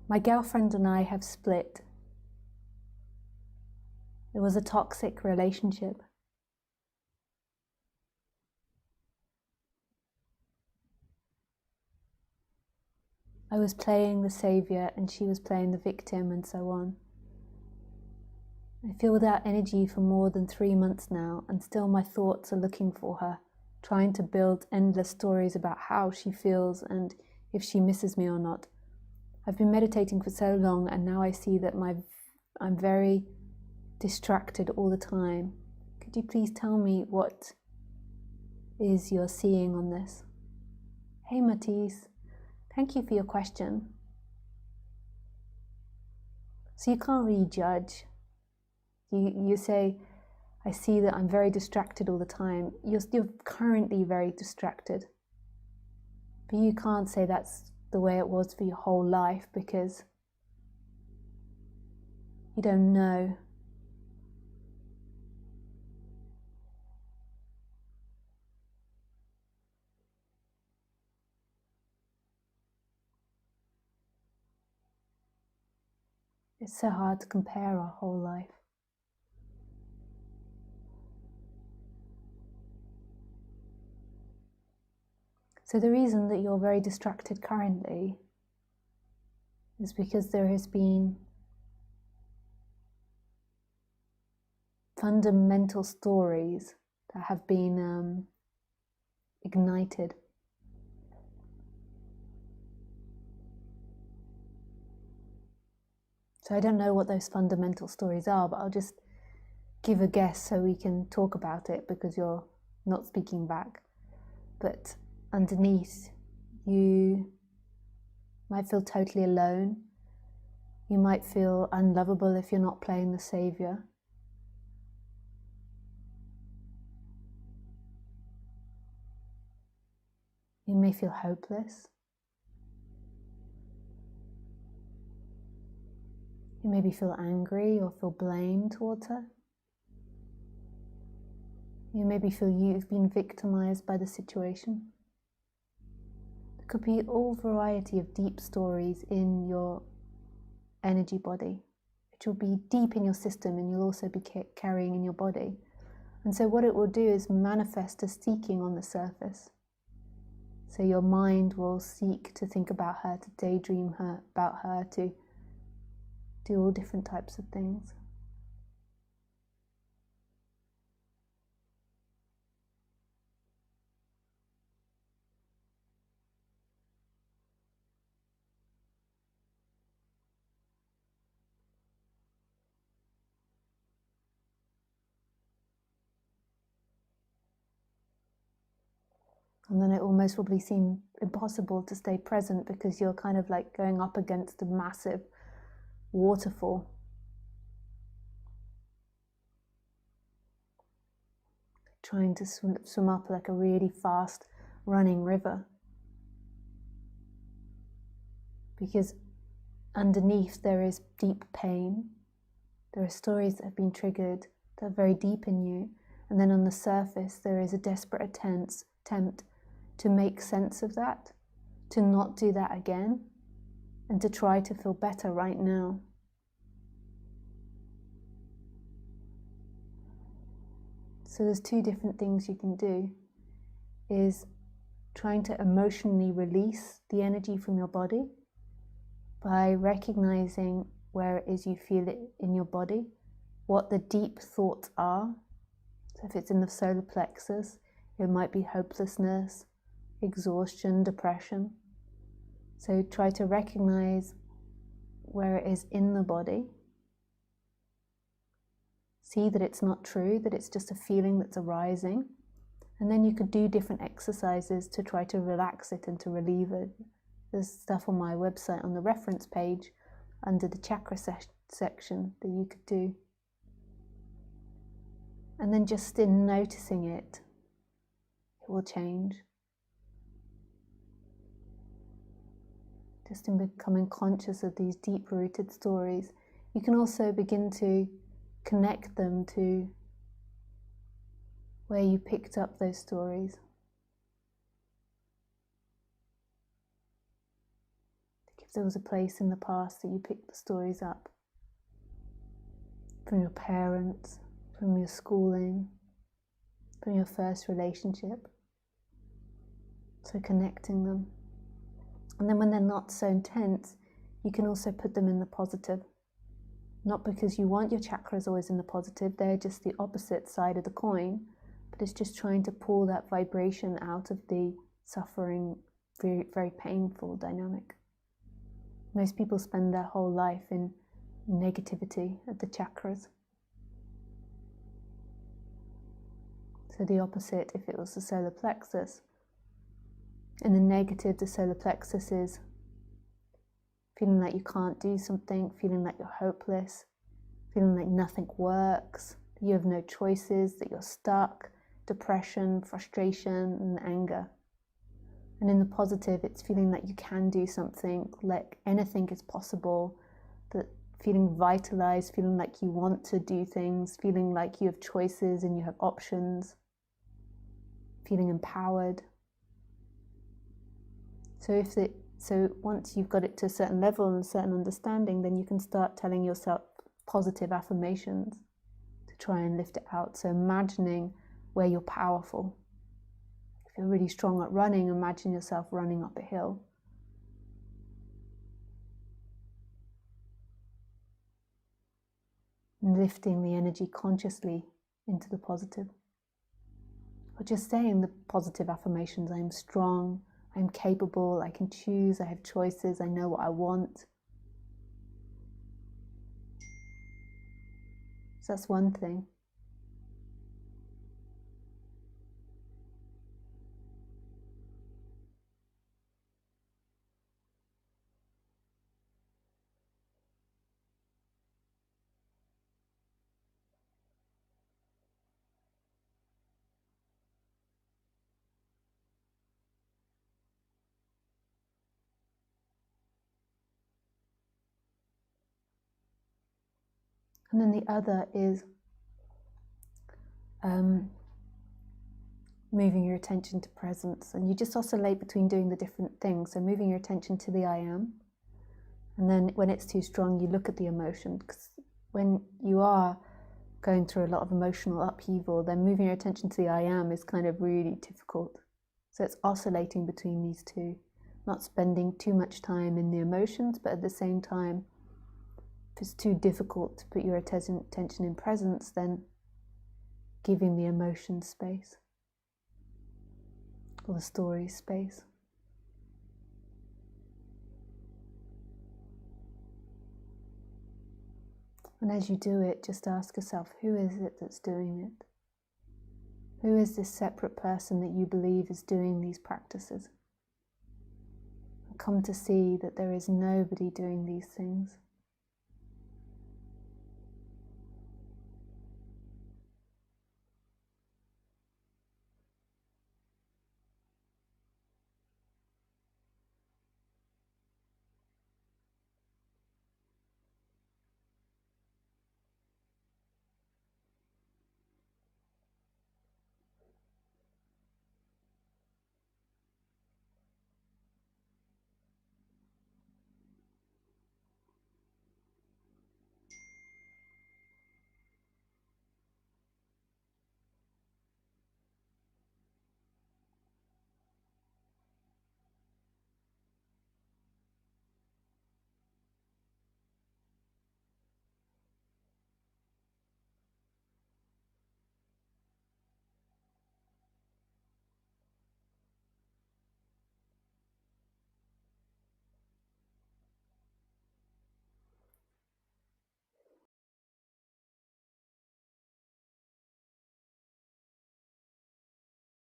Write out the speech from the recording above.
My girlfriend and I have split. It was a toxic relationship. I was playing the savior and she was playing the victim, and so on. I feel without energy for more than 3 months now, and still my thoughts are looking for her, trying to build endless stories about how she feels and if she misses me or not. I've been meditating for so long, and now I see that I'm very distracted all the time. Could you please tell me what is you're seeing on this? Hey Matisse, thank you for your question. So you can't really judge. You say, I see that I'm very distracted all the time. You're currently very distracted. But you can't say that's the way it was for your whole life, because you don't know. It's so hard to compare our whole life. So the reason that you're very distracted currently is because there has been fundamental stories that have been ignited. So I don't know what those fundamental stories are, but I'll just give a guess so we can talk about it, because you're not speaking back. But underneath, you might feel totally alone. You might feel unlovable if you're not playing the savior. You may feel hopeless. You maybe feel angry or feel blame towards her. You maybe feel you've been victimized by the situation. There could be all variety of deep stories in your energy body, which will be deep in your system, and you'll also be carrying in your body. And so what it will do is manifest as seeking on the surface. So your mind will seek to think about her, to daydream about her, to do all different types of things. And then it almost probably seem impossible to stay present, because you're kind of like going up against a massive waterfall. Trying to swim up like a really fast running river. Because underneath there is deep pain. There are stories that have been triggered that are very deep in you. And then on the surface there is a desperate attempt to make sense of that, to not do that again, and to try to feel better right now. So there's two different things you can do, is trying to emotionally release the energy from your body by recognizing where it is you feel it in your body, what the deep thoughts are. So if it's in the solar plexus, it might be hopelessness, exhaustion, depression. So try to recognize where it is in the body. See that it's not true, that it's just a feeling that's arising. And then you could do different exercises to try to relax it and to relieve it. There's stuff on my website on the reference page under the chakra section that you could do. And then just in noticing it, it will change. Just in becoming conscious of these deep-rooted stories, you can also begin to connect them to where you picked up those stories. To give there was a place in the past that you picked the stories up from your parents, from your schooling, from your first relationship. So connecting them. And then when they're not so intense, you can also put them in the positive. Not because you want your chakras always in the positive, they're just the opposite side of the coin, but it's just trying to pull that vibration out of the suffering, very, very painful dynamic. Most people spend their whole life in negativity of the chakras. So the opposite, if it was the solar plexus, in the negative, the solar plexus is feeling like you can't do something, feeling like you're hopeless, feeling like nothing works, that you have no choices, that you're stuck, depression, frustration, and anger. And in the positive, it's feeling like you can do something, like anything is possible, that feeling vitalized, feeling like you want to do things, feeling like you have choices and you have options, feeling empowered. So once you've got it to a certain level and a certain understanding, then you can start telling yourself positive affirmations to try and lift it out. So imagining where you're powerful. If you're really strong at running, imagine yourself running up a hill. And lifting the energy consciously into the positive. Or just saying the positive affirmations, I am strong, I'm capable, I can choose, I have choices, I know what I want. So that's one thing. And then the other is moving your attention to presence. And you just oscillate between doing the different things. So moving your attention to the I am. And then when it's too strong, you look at the emotion. Because when you are going through a lot of emotional upheaval, then moving your attention to the I am is kind of really difficult. So it's oscillating between these two. Not spending too much time in the emotions, but at the same time, if it's too difficult to put your attention in presence, then giving the emotion space, or the story space. And as you do it, just ask yourself, who is it that's doing it? Who is this separate person that you believe is doing these practices? And come to see that there is nobody doing these things.